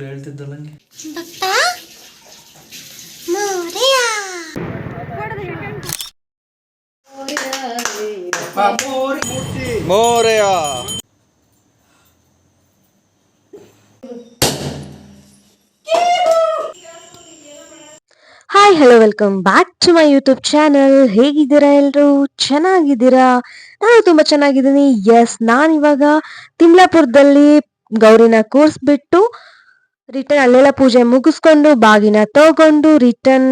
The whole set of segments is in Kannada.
ಹೇಳ್ತಿದ್ದಲ್ಲ ಮೋರೆಯ. Hi hello welcome back to my YouTube channel. ಹೇಗಿದ್ದೀರಾ ಎಲ್ಲರೂ? ಚೆನ್ನಾಗಿದ್ದೀರಾ? ನಾನು ತುಂಬ ಚೆನ್ನಾಗಿದ್ದೀನಿ. ಎಸ್, ನಾನಿವಾಗ ತಿಮ್ಲಾಪುರದಲ್ಲಿ ಗೌರಿನ ಕೂರಿಸ್ಬಿಟ್ಟು ರಿಟರ್ನ್ ಅಲ್ಲೆಲ್ಲ ಪೂಜೆ ಮುಗಿಸ್ಕೊಂಡು ಬಾಗಿನ ತಗೊಂಡು ರಿಟರ್ನ್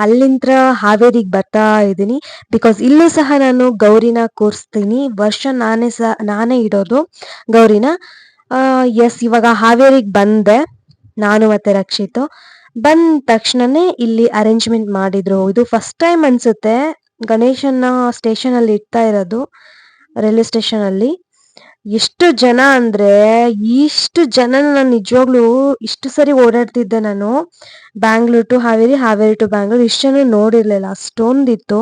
ಅಲ್ಲಿಂದ ಹಾವೇರಿಗೆ ಬರ್ತಾ ಇದ್ದೀನಿ. ಬಿಕಾಸ್ ಇಲ್ಲೂ ಸಹ ನಾನು ಗೌರಿನ ಕೂರಿಸ್ತೀನಿ. ವರ್ಷ ನಾನೇ ಇಡೋದು ಗೌರಿನ. ಎಸ್, ಇವಾಗ ಹಾವೇರಿಗೆ ಬಂದೆ ನಾನು ಮತ್ತೆ ರಕ್ಷಿತು. ಬಂದ ತಕ್ಷಣನೇ ಇಲ್ಲಿ ಅರೇಂಜ್ಮೆಂಟ್ ಮಾಡಿದ್ರು. ಇದು ಫಸ್ಟ್ ಟೈಮ್ ಅನ್ಸುತ್ತೆ ಗಣೇಶನ ಸ್ಟೇಷನ್ ಅಲ್ಲಿ ಇಡ್ತಾ ಇರೋದು, ರೈಲ್ವೆ ಸ್ಟೇಷನ್ ಅಲ್ಲಿ. ಎಷ್ಟು ಜನ ಅಂದ್ರೆ ಇಷ್ಟು ಜನ ನಾನು ನಿಜವಾಗ್ಲೂ ಇಷ್ಟು ಸರಿ ಓಡಾಡ್ತಿದ್ದೆ ನಾನು. ಬ್ಯಾಂಗ್ಳೂರ್ ಟು ಹಾವೇರಿ, ಹಾವೇರಿ ಟು ಬ್ಯಾಂಗ್ಳೂರ್, ಇಷ್ಟು ಜನ ನೋಡಿರ್ಲಿಲ್ಲ. ಅಷ್ಟೊಂದಿತ್ತು.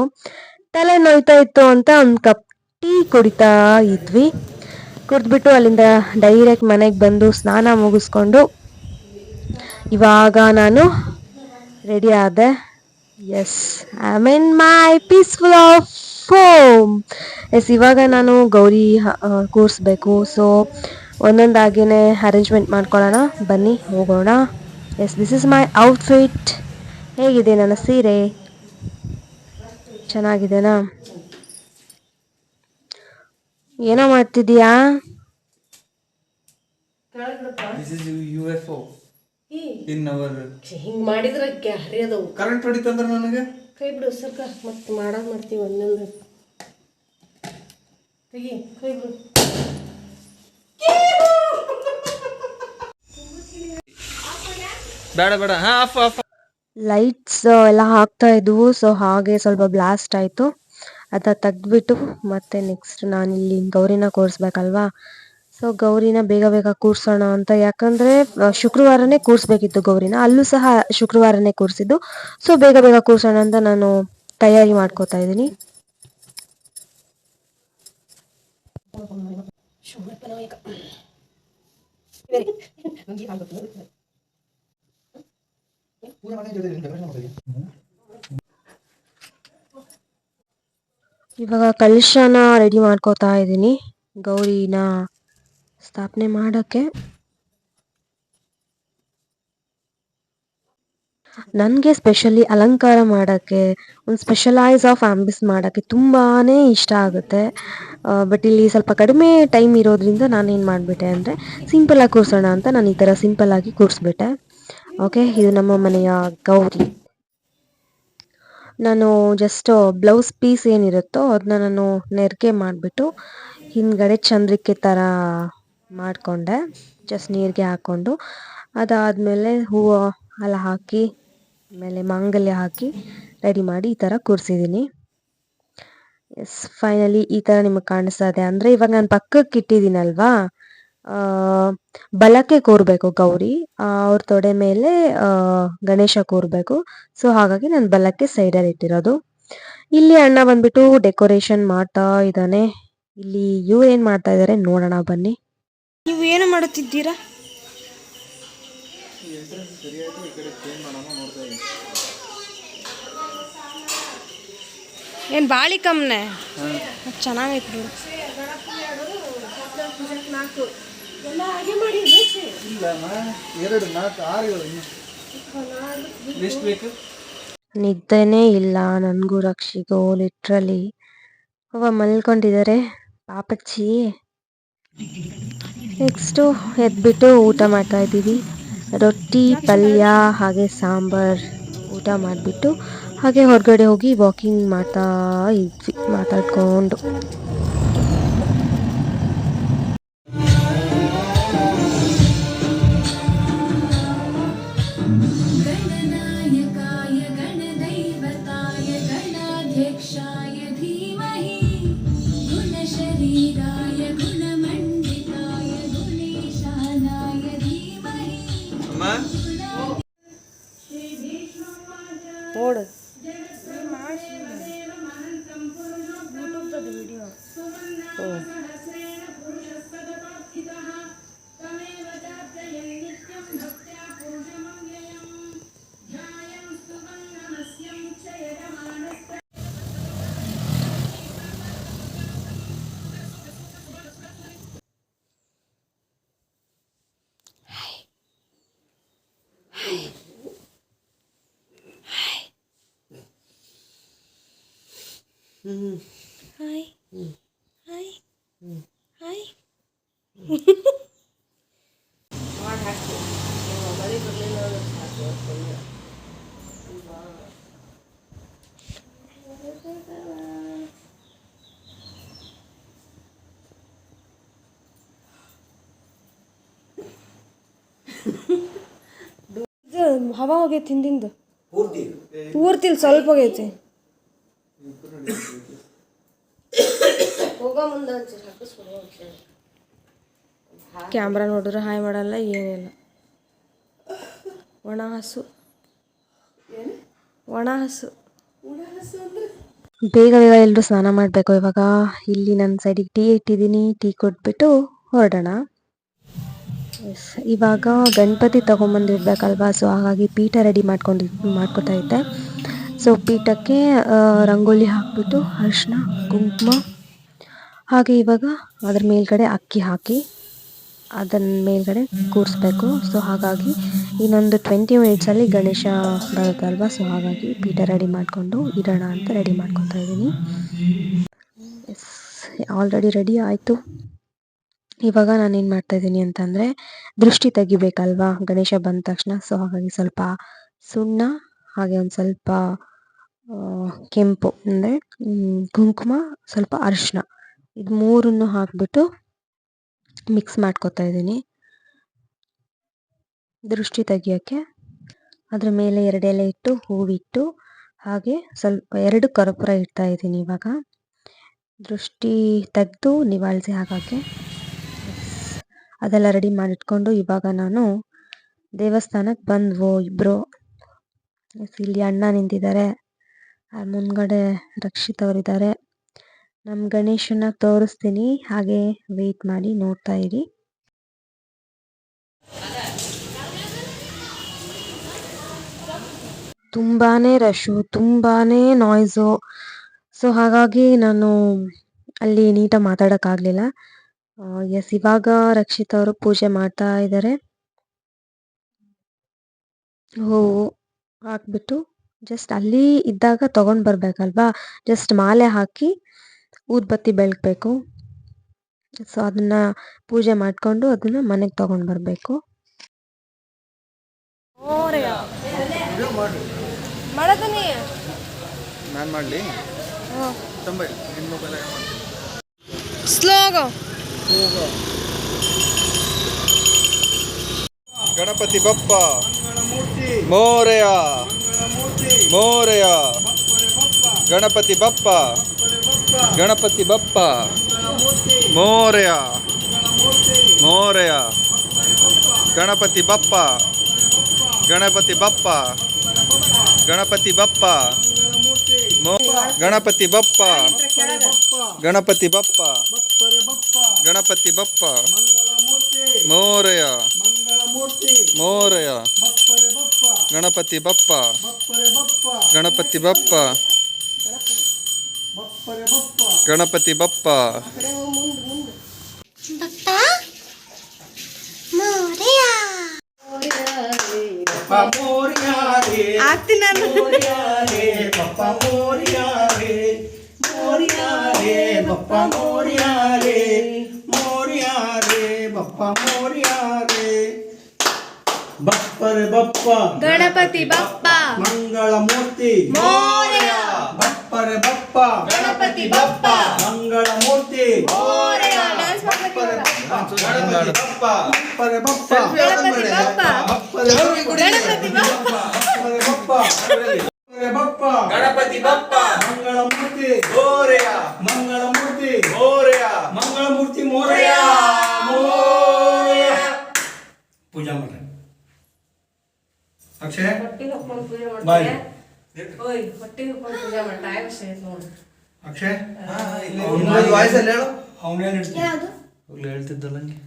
ತಲೆ ನೋಯ್ತಾ ಇತ್ತು ಅಂತ ಒಂದು ಕಪ್ ಟೀ ಕುಡಿತಾ ಇದ್ವಿ. ಕುಡಿದ್ಬಿಟ್ಟು ಅಲ್ಲಿಂದ ಡೈರೆಕ್ಟ್ ಮನೆಗೆ ಬಂದು ಸ್ನಾನ ಮುಗಿಸ್ಕೊಂಡು ಇವಾಗ ನಾನು ರೆಡಿ ಆದೆ. Yes, I am in my peaceful of home. Yes, ಇವಾಗ ನಾನು ಗೌರಿ ಕೂರಿಸ್ಬೇಕು. ಸೊ ಒಂದೊಂದಾಗಿನೇ ಅರೇಂಜ್ಮೆಂಟ್ ಮಾಡ್ಕೊಳ್ಳೋಣ, ಬನ್ನಿ ಹೋಗೋಣ. Yes, this is my outfit. ಹೇಗಿದೆ ನನ್ನ ಸೀರೆ? ಚೆನ್ನಾಗಿದೆನಾ? ಏನೋ ಮಾಡ್ತಿದ್ದೀಯಾ? ಹಿಂಗ್ ಮಾಡಿದ್ರೆ ಹರಿಯೋದವು. ಕರೆಂಟ್ ಹೊಡಿತಂದ್ರೆ ನನಗೆ ಕೈ ಬಿಡು ಸರ್ಕ. ಮತ್ತೆ ಮಾಡ್ತೀವಿ ಒಂದೊಂದು. ತೆಗಿ ಕೈ ಬಿಡು. ಬೇಡ ಬೇಡ. ಹಾ, ಆಫ್ ಆಫ್. ಲೈಟ್ಸ್ ಎಲ್ಲ ಹಾಕ್ತಾ ಇದ್ವು. ಸೊ ಹಾಗೆ ಸ್ವಲ್ಪ ಬ್ಲಾಸ್ಟ್ ಆಯಿತು. ಅದ ತೆಗ್ದ್ಬಿಟ್ಟು ಮತ್ತೆ ನೆಕ್ಸ್ಟ್ ನಾನಿಲ್ಲಿ ಗೌರಿನ ಕೂರಿಸ್ಬೇಕಲ್ವಾ. ಸೊ ಗೌರಿನ ಬೇಗ ಬೇಗ ಕೂರ್ಸೋಣ ಅಂತ, ಯಾಕಂದರೆ ಶುಕ್ರವಾರನೇ ಕೂರಿಸ್ಬೇಕಿತ್ತು ಗೌರಿನ. ಅಲ್ಲೂ ಸಹ ಶುಕ್ರವಾರನೇ ಕೂರಿಸಿದ್ದು. ಸೊ ಬೇಗ ಬೇಗ ಕೂರ್ಸೋಣ ಅಂತ ನಾನು ತಯಾರಿ ಮಾಡ್ಕೋತಾ ಇದ್ದೀನಿ. ಇವಾಗ ಕಲಶನ ರೆಡಿ ಮಾಡ್ಕೋತಾ ಇದ್ದೀನಿ ಗೌರಿನ ಸ್ಥಾಪನೆ ಮಾಡೋಕ್ಕೆ. ನನಗೆ ಸ್ಪೆಷಲಿ ಅಲಂಕಾರ ಮಾಡೋಕ್ಕೆ, ಒಂದು ಸ್ಪೆಷಲೈಸ್ ಆಫ್ ಆಂಬಿಸ್ ಮಾಡೋಕ್ಕೆ ತುಂಬಾ ಇಷ್ಟ ಆಗುತ್ತೆ. ಬಟ್ ಇಲ್ಲಿ ಸ್ವಲ್ಪ ಕಡಿಮೆ ಟೈಮ್ ಇರೋದ್ರಿಂದ ನಾನೇನು ಮಾಡಿಬಿಟ್ಟೆ ಅಂದರೆ ಸಿಂಪಲಾಗಿ ಕೂರಿಸೋಣ ಅಂತ ನಾನು ಈ ಥರ ಸಿಂಪಲ್ಲಾಗಿ ಕೂರಿಸ್ಬಿಟ್ಟೆ. ಓಕೆ, ಇದು ನಮ್ಮ ಮನೆಯ ಗೌರಿ. ನಾನು ಜಸ್ಟ್ ಬ್ಲೌಸ್ ಪೀಸ್ ಏನಿರುತ್ತೋ ಅದನ್ನ ನಾನು ನೆರಿಗೆ ಮಾಡಿಬಿಟ್ಟು ಹಿಂದ್ಗಡೆ ಚಂದ್ರಿಕೆ ಥರ ಮಾಡಿಕೊಂಡೆ, ಜಸ್ಟ್ ನೀರಿಗೆ ಹಾಕ್ಕೊಂಡು. ಅದಾದಮೇಲೆ ಹೂವು ಎಲ್ಲ ಹಾಕಿ ಆಮೇಲೆ ಮಾಂಗಲ್ಯ ಹಾಕಿ ರೆಡಿ ಮಾಡಿ ಈ ಥರ ಕೂರಿಸಿದ್ದೀನಿ. ಎಸ್, ಫೈನಲಿ ಈ ಥರ ನಿಮಗೆ ಕಾಣಿಸ್ತಾ ಇದೆ. ಅಂದರೆ ಇವಾಗ ನಾನು ಪಕ್ಕಕ್ಕೆ ಇಟ್ಟಿದ್ದೀನಲ್ವಾ, ಬಲಕ್ಕೆ ಕೂರಬೇಕು ಗೌರಿ, ಅವ್ರ ತೊಡೆ ಮೇಲೆ ಗಣೇಶ ಕೂರಬೇಕು. ಸೊ ಹಾಗಾಗಿ ನಾನು ಬಲಕ್ಕೆ ಸೈಡಲ್ಲಿ ಇಟ್ಟಿರೋದು. ಇಲ್ಲಿ ಅಣ್ಣ ಬಂದ್ಬಿಟ್ಟು ಡೆಕೋರೇಷನ್ ಮಾಡ್ತಾ ಇದ್ದಾನೆ. ಇಲ್ಲಿ ಇವ್ರು ಏನು ಮಾಡ್ತಾ ಇದ್ದಾರೆ ನೋಡೋಣ ಬನ್ನಿ. ನೀವು ಏನು ಮಾಡುತ್ತಿದ್ದೀರಾ? ಏನು ಬಾಳಿ ಕಮ್ಮನೆ ಚೆನ್ನಾಗೈತೆ ಬಿಡು. ನಿದ್ದೆನೇ ಇಲ್ಲ ನನಗೂ ರಕ್ಷಿಗೂ. ಲಿಟ್ರಲಿ ಅವ ಮಲ್ಕೊಂಡಿದ್ದಾರೆ ಪಾಪಚ್ಚಿ. ನೆಕ್ಸ್ಟು ಎದ್ಬಿಟ್ಟು ಊಟ ಮಾಡ್ತಾ ಇದ್ದೀವಿ. ರೊಟ್ಟಿ, ಪಲ್ಯ ಹಾಗೆ ಸಾಂಬಾರ್ ಊಟ ಮಾಡಿಬಿಟ್ಟು ಹಾಗೆ ಹೊರಗಡೆ ಹೋಗಿ ವಾಕಿಂಗ್ ಮಾಡ್ತಾ ಇದ್ವಿ ಮಾತಾಡ್ಕೊಂಡು. ನೋಡು ಯೂಟ್ಯೂಬ್ದು ವಿಡಿಯೋ ಹಾಯ್ ಹಾಯ್ ಹಾಯ್ ಮಾಡಿ ಹಾಕ್ತೀವಿ ಮಳೆ ಬರಲಿಲ್ಲ ಅಂದ್ರೆ ಸಾಕು ಹವಾ ಹೋಗೈತಿ ಹಿಂದಿಂದ ಪೂರ್ತಿ ಸ್ವಲ್ಪ ಹೋಗೈತಿ ಹೋಗೋ ಮುಂದೆ ಕ್ಯಾಮ್ರಾ ನೋಡಿದ್ರೆ ಹಾಯ್ ಮಾಡಲ್ಲ ಏನಿಲ್ಲ ಒಣ ಹಸು ಬೇಗ ಬೇಗ ಎಲ್ಲರೂ ಸ್ನಾನ ಮಾಡಬೇಕು ಇವಾಗ. ಇಲ್ಲಿ ನನ್ನ ಸೈಡಿಗೆ ಟೀ ಇಟ್ಟಿದ್ದೀನಿ, ಟೀ ಕೊಟ್ಬಿಟ್ಟು ಹೊರಡೋಣ. ಇವಾಗ ಗಣಪತಿ ತೊಗೊಂಬಂದಿರ್ಬೇಕಲ್ವಾ, ಸೊ ಹಾಗಾಗಿ ಪೀಠ ರೆಡಿ ಮಾಡ್ಕೊತಾ ಇದ್ದೆ. ಸೊ ಪೀಠಕ್ಕೆ ರಂಗೋಲಿ ಹಾಕ್ಬಿಟ್ಟು ಅರಿಶಿನ ಕುಂಕುಮ ಹಾಗೆ ಇವಾಗ ಅದ್ರ ಮೇಲ್ಗಡೆ ಅಕ್ಕಿ ಹಾಕಿ ಅದನ್ನ ಮೇಲ್ಗಡೆ ಕೂರಿಸ್ಬೇಕು. ಸೊ ಹಾಗಾಗಿ ಇನ್ನೊಂದು 20 ಮಿನಿಟ್ಸಲ್ಲಿ ಗಣೇಶ ಬರುತ್ತಲ್ವ, ಸೊ ಹಾಗಾಗಿ ಪೀಠ ರೆಡಿ ಮಾಡಿಕೊಂಡು ಇಡೋಣ ಅಂತ ರೆಡಿ ಮಾಡ್ಕೊತಾ ಇದ್ದೀನಿ. ಎಸ್, ಆಲ್ರೆಡಿ ರೆಡಿ ಆಯಿತು. ಇವಾಗ ನಾನೇನು ಮಾಡ್ತಾಯಿದ್ದೀನಿ ಅಂತಂದರೆ, ದೃಷ್ಟಿ ತೆಗಿಬೇಕಲ್ವಾ ಗಣೇಶ ಬಂದ ತಕ್ಷಣ. ಸೊ ಹಾಗಾಗಿ ಸ್ವಲ್ಪ ಸುಣ್ಣ ಹಾಗೆ ಒಂದು ಸ್ವಲ್ಪ ಕೆಂಪು ಅಂದರೆ ಕುಂಕುಮ, ಸ್ವಲ್ಪ ಅರಿಶಿನ, ಇದು ಮೂರನ್ನು ಹಾಕಿಬಿಟ್ಟು ಮಿಕ್ಸ್ ಮಾಡ್ಕೊತಾ ಇದ್ದೀನಿ ದೃಷ್ಟಿ ತೆಗಿಯೋಕ್ಕೆ. ಅದ್ರ ಮೇಲೆ 2 ಎಲೆ ಇಟ್ಟು ಹೂವಿಟ್ಟು ಹಾಗೆ ಸ್ವಲ್ಪ 2 ಕರ್ಪೂರ ಇಡ್ತಾ ಇದ್ದೀನಿ. ಇವಾಗ ದೃಷ್ಟಿ ತೆಗೆದು ನಿವಾಳಿಸಿ ಹಾಕೋಕ್ಕೆ ಅದೆಲ್ಲ ರೆಡಿ ಮಾಡಿಟ್ಕೊಂಡು ಇವಾಗ ನಾನು ದೇವಸ್ಥಾನಕ್ಕೆ ಬಂದ್ವು ಇಬ್ಬರು. ಇಲ್ಲಿ ಅಣ್ಣ ನಿಂತಿದ್ದಾರೆ, ಮುಂದ್ಗಡೆ ರಕ್ಷಿತ್ ಅವರಿದ್ದಾರೆ. ನಮ್ಮ ಗಣೇಶನ ತೋರಿಸ್ತೀನಿ, ಹಾಗೆ ವೆಯ್ಟ್ ಮಾಡಿ ನೋಡ್ತಾ ಇರಿ. ತುಂಬಾ ರಶ್ಶು, ತುಂಬಾ ನಾಯ್ಸು. ಸೊ ಹಾಗಾಗಿ ನಾನು ಅಲ್ಲಿ ನೀಟಾಗಿ ಮಾತಾಡೋಕ್ಕಾಗಲಿಲ್ಲ. ಎಸ್, ಇವಾಗ ರಕ್ಷಿತ್ ಅವರು ಪೂಜೆ ಮಾಡ್ತಾ ಇದ್ದಾರೆ. ಹೂವು ಹಾಕ್ಬಿಟ್ಟು ಜಸ್ಟ್ ಅಲ್ಲಿ ಇದ್ದಾಗ ತೊಗೊಂಡು ಬರಬೇಕಲ್ವಾ, ಜಸ್ಟ್ ಮಾಲೆ ಹಾಕಿ ಊದ್ಬತ್ತಿ ಬೆಳಗಬೇಕು. ಸೊ ಅದನ್ನು ಪೂಜೆ ಮಾಡಿಕೊಂಡು ಅದನ್ನು ಮನೆಗೆ ತೊಗೊಂಡು ಬರಬೇಕು. ನಾನು ಮಾಡಲಿ ಸ್ಲೋಗ ಗಣಪತಿ ಬಪ್ಪ ಮೋರೆಯ ಮೋರೆಯ ಗಣಪತಿ ಬಪ್ಪ ಗಣಪತಿ ಬಪ್ಪ ಮೋರೆಯ ಮೋರೆಯ ಗಣಪತಿ ಬಪ್ಪ ಗಣಪತಿ ಬಪ್ಪ ಗಣಪತಿ ಬಪ್ಪ ಗಣಪತಿ ಬಪ್ಪ ಗಣಪತಿ ಬಪ್ಪ ಗಣಪತಿ ಬಪ್ಪ ಮೋರೆಯ ಮೋರೆಯ ಗಣಪತಿ ಬಪ್ಪ ಗಣಪತಿ ಬಪ್ಪ ಗಣಪತಿ ಬಪ್ಪ ಆಗ್ತೀನಿ ನಾನು. ಬಪ್ಪ ಮೋರಿಯಾ ರೇ ಮೋರಿಯಾ ರೇ ಬಪ್ಪ ಮೋರಿಯಾ ರೇ ಮೋರಿಯಾ ರೇ ಬಪ್ಪ ಮೋರಿಯಾ ರೇ ಬಪ್ಪರೆ ಬಪ್ಪ ಗಣಪತಿ ಬಪ್ಪ ಮಂಗಳ ಮೂರ್ತಿ ಮೋರೆಯ ಬಪ್ಪರೆ ಬಪ್ಪ ಗಣಪತಿ ಬಪ್ಪ ಮಂಗಳ ಮೂರ್ತಿ ಮೋರೆಯ ಡ್ಯಾನ್ಸ್ ಬಪ್ಪರೆ ಬಪ್ಪ ಬಪ್ಪರೆ ಬಪ್ಪ ಗಣಪತಿ ಬಪ್ಪ ಗಣಪತಿ ಬಪ್ಪ ಬಪ್ಪ ಗಣಪತಿ ಬಪ್ಪ ಮಂಗಳ ಮೂರ್ತಿ ಮೋರೆಯ ಮಂಗಳ ಮೂರ್ತಿ ಮೋರೆಯ ಮಂಗಳ ಮೂರ್ತಿ ಮೋರೆಯ ಮೋರೆಯ ಪೂಜಾ ಮಾಡ್ರಿ. ಅಕ್ಷಯ ಹೊಟ್ಟಿ ಹೊಕ್ಕೊಂಡು ಪೂಜೆ ಬಾಯ್ ಮಾಡ್ತೀಯ? ಓಯ್ ಹೊಟ್ಟಿ ಹೊಕ್ಕೊಂಡು ಪೂಜೆ ಮಾಡಿ ಟೈಮ್ ಸೇರಿ ನೋಡು. ಅಕ್ಷಯ್ ವಾಯ್ಸ್ ಅಲ್ಲಿ ಹೇಳು. ಅವನೇನು ಇಡ್ತೀನಿ ಯಾವುದು? ಹೋಗ್ಲಿ ಹೇಳ್ತಿದ್ದಲ್ಲ ಹಂಗೆ.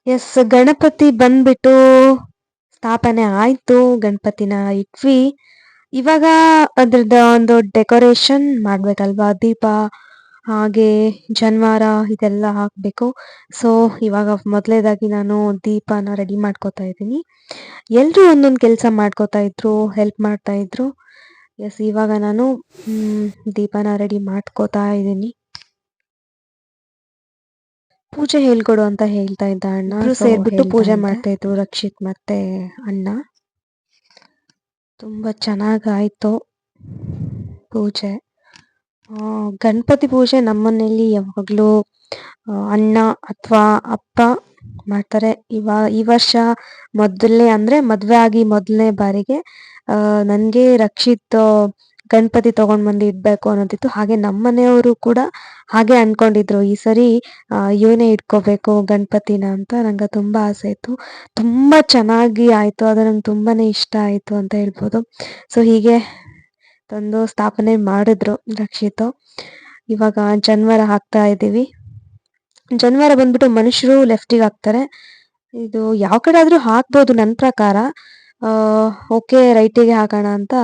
ಎಸ್, ಗಣಪತಿ ಬಂದ್ಬಿಟ್ಟು ಸ್ಥಾಪನೆ ಆಯಿತು. ಗಣಪತಿನ ಇಟ್ವಿ. ಇವಾಗ ಅದ್ರದ್ದು ಒಂದು ಡೆಕೋರೇಷನ್ ಮಾಡಬೇಕಲ್ವಾ, ದೀಪ ಹಾಗೆ ಜನಿವಾರ ಇದೆಲ್ಲ ಹಾಕಬೇಕು. ಸೊ ಇವಾಗ ಮೊದಲನೇದಾಗಿ ನಾನು ದೀಪನ ರೆಡಿ ಮಾಡ್ಕೋತಾ ಇದ್ದೀನಿ. ಎಲ್ಲರೂ ಒಂದೊಂದು ಕೆಲಸ ಮಾಡ್ಕೋತಾ ಇದ್ರು, ಹೆಲ್ಪ್ ಮಾಡ್ತಾ ಇದ್ರು. ಎಸ್, ಇವಾಗ ನಾನು ದೀಪನ ರೆಡಿ ಮಾಡ್ಕೋತಾ ಇದ್ದೀನಿ. ಪೂಜೆ ಹೇಳ್ಕೊಡು ಅಂತ ಹೇಳ್ತಾ ಇದ್ದ ಅಣ್ಣ. ಇಬ್ರು ಸೇರ್ಬಿಟ್ಟು ಪೂಜೆ ಮಾಡ್ತಾ ಇದ್ರು, ರಕ್ಷಿತ್ ಮತ್ತೆ ಅಣ್ಣ. ತುಂಬ ಚೆನ್ನಾಗಾಯಿತು ಪೂಜೆ. ಗಣಪತಿ ಪೂಜೆ ನಮ್ಮನೇಲಿ ಯಾವಾಗಲೂ ಅಣ್ಣ ಅಥವಾ ಅಪ್ಪ ಮಾಡ್ತಾರೆ. ಈ ವರ್ಷ ಮದುವೆ ಆಗಿ ಮೊದಲನೇ ಬಾರಿಗೆ ನನಗೆ ರಕ್ಷಿತ್ ಗಣಪತಿ ತಗೊಂಡು ಬಂದು ಇಡಬೇಕು ಅನ್ನೋದಿತ್ತು. ಹಾಗೆ ನಮ್ಮನೆಯವರು ಕೂಡ ಹಾಗೆ ಅಂದ್ಕೊಂಡಿದ್ರು, ಈ ಸರಿ ಇವನೇ ಇಟ್ಕೋಬೇಕು ಗಣಪತಿನ ಅಂತ. ನಂಗೆ ತುಂಬ ಆಸೆ ಇತ್ತು. ತುಂಬ ಚೆನ್ನಾಗಿ ಆಯಿತು, ಅದು ನಂಗೆ ತುಂಬಾ ಇಷ್ಟ ಆಯಿತು ಅಂತ ಹೇಳ್ಬೋದು. ಸೊ ಹೀಗೆ ತಂದು ಸ್ಥಾಪನೆ ಮಾಡಿದ್ರು ರಕ್ಷಿತ್. ಇವಾಗ ಜನಿವಾರ ಹಾಕ್ತಾ ಇದ್ದೀವಿ. ಜನಿವಾರ ಬಂದ್ಬಿಟ್ಟು ಮನುಷ್ಯರು ಲೆಫ್ಟಿಗೆ ಹಾಕ್ತಾರೆ. ಇದು ಯಾವ ಕಡೆ ಆದರೂ ಹಾಕ್ಬೋದು ನನ್ನ ಪ್ರಕಾರ. ಓಕೆ, ರೈಟಿಗೆ ಹಾಕೋಣ ಅಂತ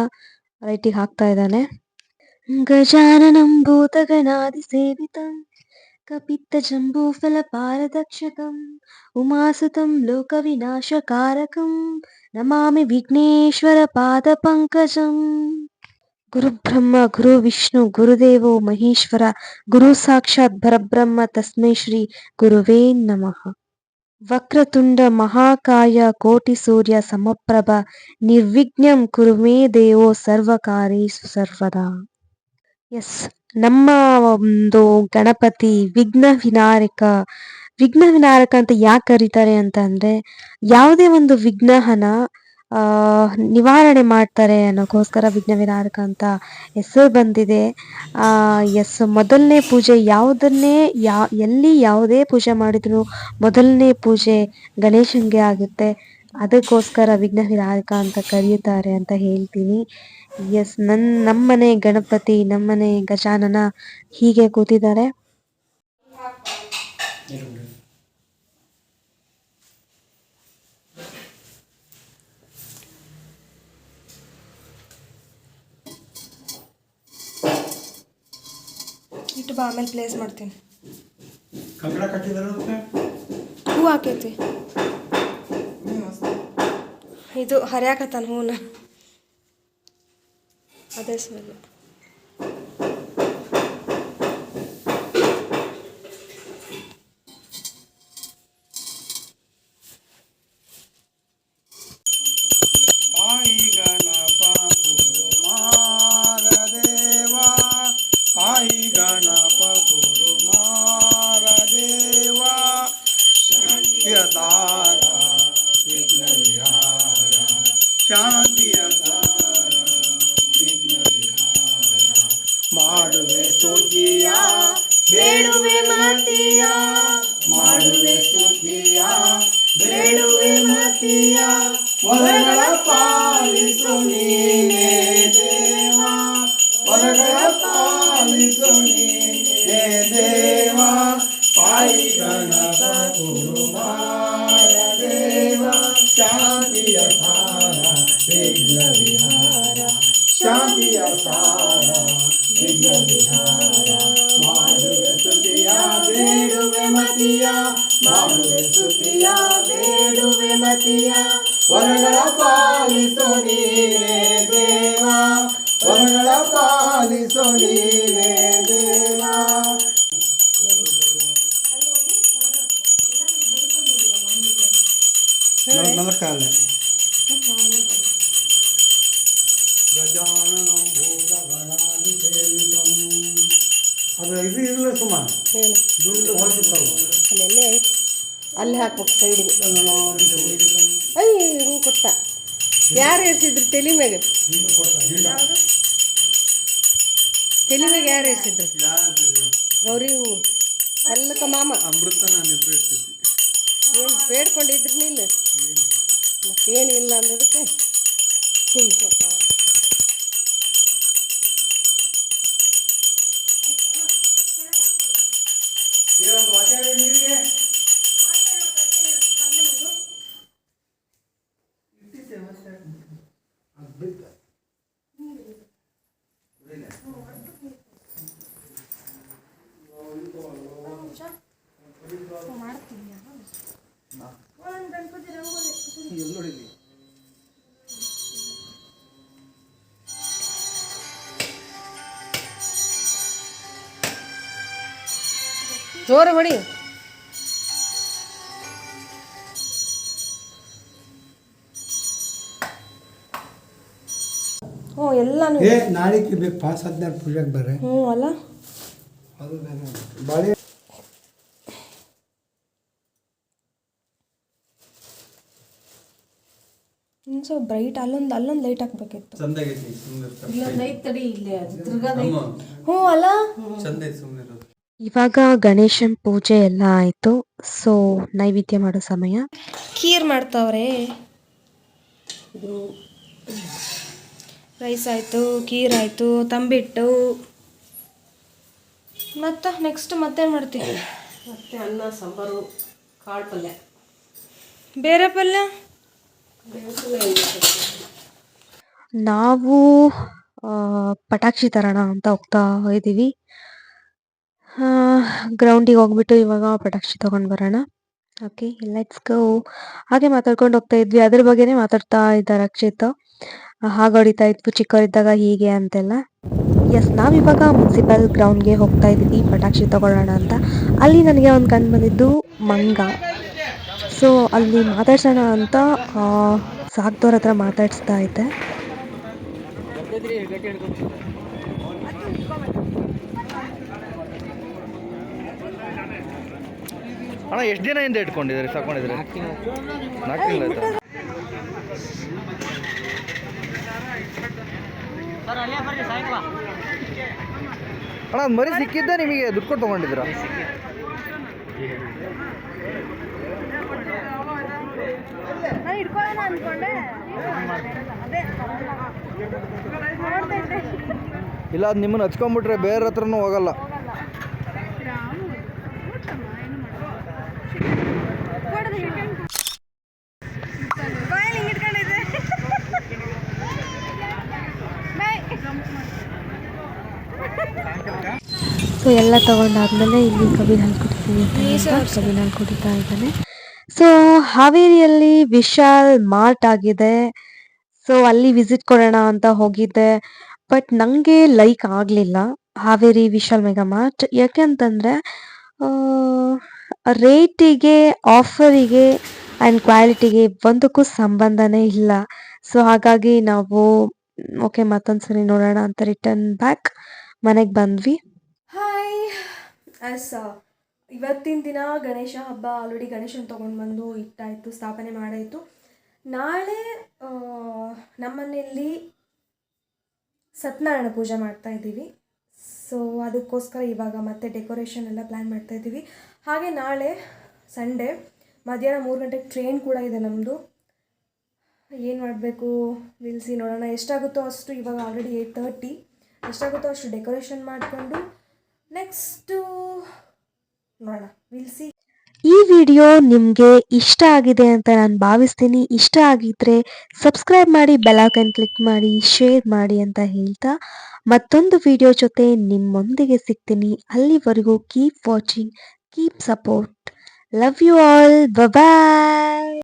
ರೈಟಿಗೆ ಹಾಕ್ತಾ ಇದ್ದಾನೆ. ಗಜಾನನಂ ಭೂತಗಣಾದಿ ಸೇವಿತಂ ಕಪಿತ್ತ ಜಂಬೂಫಲ ಪಾರದಕ್ಷಕಂ ಉಮಾಸುತಂ ಲೋಕವಿನಾಶಕಾರಕಂ ನಮಾಮಿ ವಿಘ್ನೇಶ್ವರ ಪಾದ ಪಂಕಜಂ. ಗುರು ಬ್ರಹ್ಮ ಗುರು ವಿಷ್ಣು ಗುರುದೇವೋ ಮಹೇಶ್ವರ ಗುರು ಸಾಕ್ಷಾತ್ ಪರಬ್ರಹ್ಮ ತಸ್ಮೈ ಶ್ರೀ ಗುರುವೇ ನಮಃ. ವಕ್ರತುಂಡ ಮಹಾಕಾಯ ಕೋಟಿ ಸೂರ್ಯ ಸಮಪ್ರಭ ನಿರ್ವಿಘ್ನಂ ಕುರು ಮೇ ದೇವೋ ಸರ್ವಕಾರ್ಯೇಷು ಸರ್ವದಾ. ಎಸ್, ನಮ್ಮ ಒಂದು ಗಣಪತಿ ವಿಘ್ನ ವಿನಾಯಕ ಅಂತ ಯಾಕೆ ಕರೀತಾರೆ ಅಂತ ಅಂದ್ರೆ, ಯಾವುದೇ ಒಂದು ವಿಘ್ನಹನ ನಿವಾರಣೆ ಮಾಡ್ತಾರೆ ಅನ್ನೋಕ್ಕೋಸ್ಕರ ವಿಘ್ನ ವಿನಾಯಕ ಅಂತ ಹೆಸರು ಬಂದಿದೆ. ಎಸ್, ಮೊದಲನೇ ಪೂಜೆ ಎಲ್ಲಿ ಯಾವುದೇ ಪೂಜೆ ಮಾಡಿದ್ರು ಮೊದಲನೇ ಪೂಜೆ ಗಣೇಶನಿಗೆ ಆಗುತ್ತೆ. ಅದಕ್ಕೋಸ್ಕರ ವಿಘ್ನ ವಿನಾಯಕ ಅಂತ ಕರೆಯುತ್ತಾರೆ ಅಂತ ಹೇಳ್ತೀನಿ. ಎಸ್, ನಮ್ಮನೆ ಗಣಪತಿ, ನಮ್ಮನೆ ಗಜಾನನ ಹೀಗೆ ಕೂತಿದ್ದಾರೆ. ಇಟ್ಟು ಬಾ, ಆಮೇಲೆ ಪ್ಲೇಸ್ ಮಾಡ್ತೀನಿ. ಕಂಕಣ ಕಟ್ಟಿದಾರೆ, ಹೂ ಹಾಕೈತಿ. ಇದು ಹರಿಯಾಕತ್ತಾನ ಹೂನ, ಅದೇ ಸ್ಮೆಲ್. ಪಾಯಿ ಗಣಪ ಕುರುಮಾರ ದೇವ, ಪಾಯಿ ಗಣಪ ಕುರುಮಾರ ದೇವ, ಶಾಂತಿಯ ದಾರ ವಿಘ್ನ ವಿಹಾರ, ಶಾಂತಿಯ ದಾರ ವಿಘ್ನ ವಿಹಾರ. ಮಾಡುವೆ ಸ್ತುತಿಯ ಬೇಡುವೆ ಮತಿಯ, ಮಾಡುವೆ ಸ್ತುತಿಯ ಬೇಡುವೆ ಮತಿಯ, ವರಗಳ ಪಾಲಿಸು ನೀನೇ ದೇವ, ವರಗಳ ಪಾಲಿಸು ನೀನೇ ದೇವ. ಪಾಯಿ ಗಣಪ ಕುರುಮಾರ ದೇವ, ಶಾಂತಿಯ ಸಾರ ವಿಘ್ನ ವಿಹಾರ, ಶಾಂತಿಯ ಸಾರ ವಿಘ್ನ ವಿಹಾರ. ಮಾಡುವೆ ಸ್ತುತಿಯ ಬೇಡುವೆ ಮತಿಯ, ಮಾಡುವೆ ಸ್ತುತಿಯ ಬೇಡುವೆ ಮತಿಯ, ವರಗಳ ಪಾಲಿಸು ನೀನೇ ದೇವ, ವರಗಳ ಪಾಲಿಸು ನೀನೇ ದೇವ. ನಮಸ್ಕಾರ. ಗಜಾನನಂ ಭೂತಗಣಾದಿ ಸೇವಿತಂ. ಅದು ಇದು ಇಲ್ಲ ಸುಮಾರು ಹೇಳು, ದುಡ್ಡು ಹೊರಟಿರ್ತಾವೆ. ಅಲ್ಲೆಲ್ಲೇ ಐತಿ, ಅಲ್ಲಿ ಹಾಕ್ಬೇಕು ಸೈಡಿಗೆ. ಐ ಹೂ ಕೊಟ್ಟ. ಯಾರು ಇರ್ಸಿದ್ರು ತಲೆ ಮ್ಯಾಗ? ತಲೆ ಮ್ಯಾಗ ಯಾರು ಇರ್ಸಿದ್ರು? ಗೌರಿ ಹೂ ಎಲ್ಲಕ್ಕ ಮಾಮ ಅಮೃತ ನಾನಿಬ್ರು ಇರ್ತಿದ್ವಿ. ಏನು ಬೇಡ್ಕೊಂಡಿದ್ರು ನಿಲ್ಲ, ಮತ್ತೇನಿಲ್ಲ ಅನ್ನೋದಕ್ಕೆ ಹಿಂಗೆ ಕೊಟ್ಟ. ನೀರಿಗೆ ಜೋರು ಹೊಡಿ. ಹ್ಞೂ ಎಲ್ಲಾನು ಏ ನಾಳೆಗೆ ಬೇಕು ಪಾಸ್ ಹದಿನಾರು ಪೂಜೆಗೆ ಬರ್ರಿ. ಹ್ಞೂ ಅಲ್ಲ ಅದು ಬೇರೆ ಬಾಳೆ ಇನ್ನು ಸ್ವಲ್ಪ ಬ್ರೈಟ್ ಅಲ್ಲೊಂದು ಲೈಟ್ ಹಾಕ್ಬೇಕಿತ್ತು. ಚಂದಾಗೈತಿ ಸುಮ್ಮನೆ ಇಲ್ಲೊಂದು ಐತೆ ತಡಿ, ಇಲ್ಲಿ ಅದು ತಿರ್ಗದ ಐತೆ. ಹ್ಞೂ ಅಲ್ಲ. ಚಂದ ಐತಿ ಸುಮ್ಮನೆ ಇರೋದು. ಇವಾಗ ಗಣೇಶನ್ ಪೂಜೆ ಎಲ್ಲ ಆಯಿತು. ಸೊ ನೈವೇದ್ಯ ಮಾಡೋ ಸಮಯ. ಖೀರ್ ಮಾಡ್ತಾವ್ರೆ. ಇದು ರೈಸ್ ಆಯಿತು, ಖೀರ್ ಆಯಿತು, ತಂಬಿಟ್ಟು. ಮತ್ತು ನೆಕ್ಸ್ಟ್ ಮತ್ತೇನು ಮಾಡ್ತೀವಿ? ಮತ್ತೆ ಅನ್ನ ಸಾಂಬಾರು ಕಾಳು ಪಲ್ಯ. ಬೇರೆ ಪಲ್ಯ ನಾವು ಪಟಾಕ್ಷಿ ತರೋಣ ಅಂತ ಹೋಗ್ತಾ ಇದ್ದೀವಿ. ಗ್ರೌಂಡಿಗೆ ಹೋಗ್ಬಿಟ್ಟು ಇವಾಗ ಪಟಾಕ್ಷಿ ತೊಗೊಂಡು ಬರೋಣ. Okay, let's go. ಹಾಗೆ ಮಾತಾಡ್ಕೊಂಡು ಹೋಗ್ತಾ ಇದ್ವಿ, ಅದ್ರ ಬಗ್ಗೆನೇ ಮಾತಾಡ್ತಾ ಇದ್ದ ರಕ್ಷಿತ್. ಹಾಗೆ ಹೊಡಿತಾ ಇದ್ವು ಚಿಕ್ಕವರಿದ್ದಾಗ ಹೀಗೆ ಅಂತೆಲ್ಲ. ಎಸ್, ನಾವಿವಾಗ ಮುನ್ಸಿಪಲ್ ಗ್ರೌಂಡ್ಗೆ ಹೋಗ್ತಾ ಇದ್ದೀವಿ ಪಟಾಕ್ಷಿ ತಗೊಳ್ಳೋಣ ಅಂತ. ಅಲ್ಲಿ ನನಗೆ ಒಂದು ಕಂಡು ಬಂದಿದ್ದು ಮಂಗ. ಸೊ ಅಲ್ಲಿ ಮಾತಾಡ್ಸೋಣ ಅಂತ ಸಾಕ್ದವ್ರ ಹತ್ರ ಮಾತಾಡಿಸ್ತಾ ಇದ್ದೆ. ಅಣ್ಣ ಎಷ್ಟು ದಿನದಿಂದ ಇಟ್ಕೊಂಡಿದ್ದೀರಿ ಸಾಕೊಂಡಿದ್ರಿ? 4 ತಿಂಗಳು ಆಯ್ತಾ? ಅಣ್ಣ ಅದು ಮರಿ ಸಿಕ್ಕಿದ್ದ ನಿಮಗೆ ದುಡ್ಡು ಕೊಟ್ಟು ತೊಗೊಂಡಿದ್ದೀರಾ? ಇಲ್ಲ, ಅದು ನಿಮ್ಮನ್ನು ಹಚ್ಕೊಂಡ್ಬಿಟ್ರೆ ಬೇರೆ ಹತ್ರನೂ ಹೋಗಲ್ಲ. ಸೊ ಎಲ್ಲ ತಗೊಂಡಾದ್ಮೇಲೆ ಇಲ್ಲಿ ಕಬ್ಬಿನ ಹಾಲು ಕುಡಿತೀನಿ ಅಂತ ಕಬ್ಬಿನ ಹಾಲು ಕುಡಿತಾ ಇದ್ದಾನೆ. ಸೊ ಹಾವೇರಿಯಲ್ಲಿ ವಿಶಾಲ್ ಮಾರ್ಟ್ ಆಗಿದೆ. ಸೊ ಅಲ್ಲಿ ವಿಸಿಟ್ ಕೊಡೋಣ ಅಂತ ಹೋಗಿದ್ದೆ, ಬಟ್ ನನಗೆ ಲೈಕ್ ಆಗಲಿಲ್ಲ ಹಾವೇರಿ ವಿಶಾಲ್ ಮೆಗಾ ಮಾರ್ಟ್. ಯಾಕೆಂತಂದರೆ ರೇಟಿಗೆ, ಆಫರಿಗೆ ಆ್ಯಂಡ್ ಕ್ವಾಲಿಟಿಗೆ ಒಂದಕ್ಕೂ ಸಂಬಂಧನೇ ಇಲ್ಲ. ಸೊ ಹಾಗಾಗಿ ನಾವು ಓಕೆ ಮತ್ತೊಂದು ಸರಿ ನೋಡೋಣ ಅಂತ ರಿಟರ್ನ್ ಬ್ಯಾಕ್ ಮನೆಗೆ ಬಂದ್ವಿ. ಹಾಯ್, ಇವತ್ತಿನ ದಿನ ಗಣೇಶ ಹಬ್ಬ. ಆಲ್ರೆಡಿ ಗಣೇಶನ ತೊಗೊಂಡು ಬಂದು ಇಟ್ಟಾಯಿತು, ಸ್ಥಾಪನೆ ಮಾಡಾಯಿತು. ನಾಳೆ ನಮ್ಮನೆಯಲ್ಲಿ ಸತ್ಯನಾರಾಯಣ ಪೂಜೆ ಮಾಡ್ತಾ ಇದ್ದೀವಿ. ಸೊ ಅದಕ್ಕೋಸ್ಕರ ಇವಾಗ ಮತ್ತೆ ಡೆಕೋರೇಷನ್ ಎಲ್ಲ ಪ್ಲ್ಯಾನ್ ಮಾಡ್ತಾ ಇದ್ದೀವಿ. ಹಾಗೆ ನಾಳೆ ಸಂಡೇ ಮಧ್ಯಾಹ್ನ 3 ಗಂಟೆಗೆ ಟ್ರೈನ್ ಕೂಡ ಇದೆ ನಮ್ಮದು. ಏನು ಮಾಡಬೇಕು ವಿಲ್ಸಿ ನೋಡೋಣ. ಎಷ್ಟಾಗುತ್ತೋ ಅಷ್ಟು, ಇವಾಗ ಆಲ್ರೆಡಿ 8:30, ಎಷ್ಟಾಗುತ್ತೋ ಅಷ್ಟು ಡೆಕೋರೇಷನ್ ಮಾಡಿಕೊಂಡು ನೆಕ್ಸ್ಟು ನೋಡೋಣ, ವಿಲ್ಸಿ. ಈ ವಿಡಿಯೋ ನಿಮಗೆ ಇಷ್ಟ ಆಗಿದೆ ಅಂತ ನಾನು ಭಾವಿಸ್ತೀನಿ. ಇಷ್ಟ ಆಗಿದ್ರೆ ಸಬ್ಸ್ಕ್ರೈಬ್ ಮಾಡಿ, ಬೆಲ್ ಐಕಾನ್ ಕ್ಲಿಕ್ ಮಾಡಿ, ಶೇರ್ ಮಾಡಿ ಅಂತ ಹೇಳ್ತಾ ಮತ್ತೊಂದು ವಿಡಿಯೋ ಜೊತೆ ನಿಮ್ಮೊಂದಿಗೆ ಸಿಗ್ತೀನಿ. ಅಲ್ಲಿವರೆಗೂ keep watching, keep support. Love you all. Bye.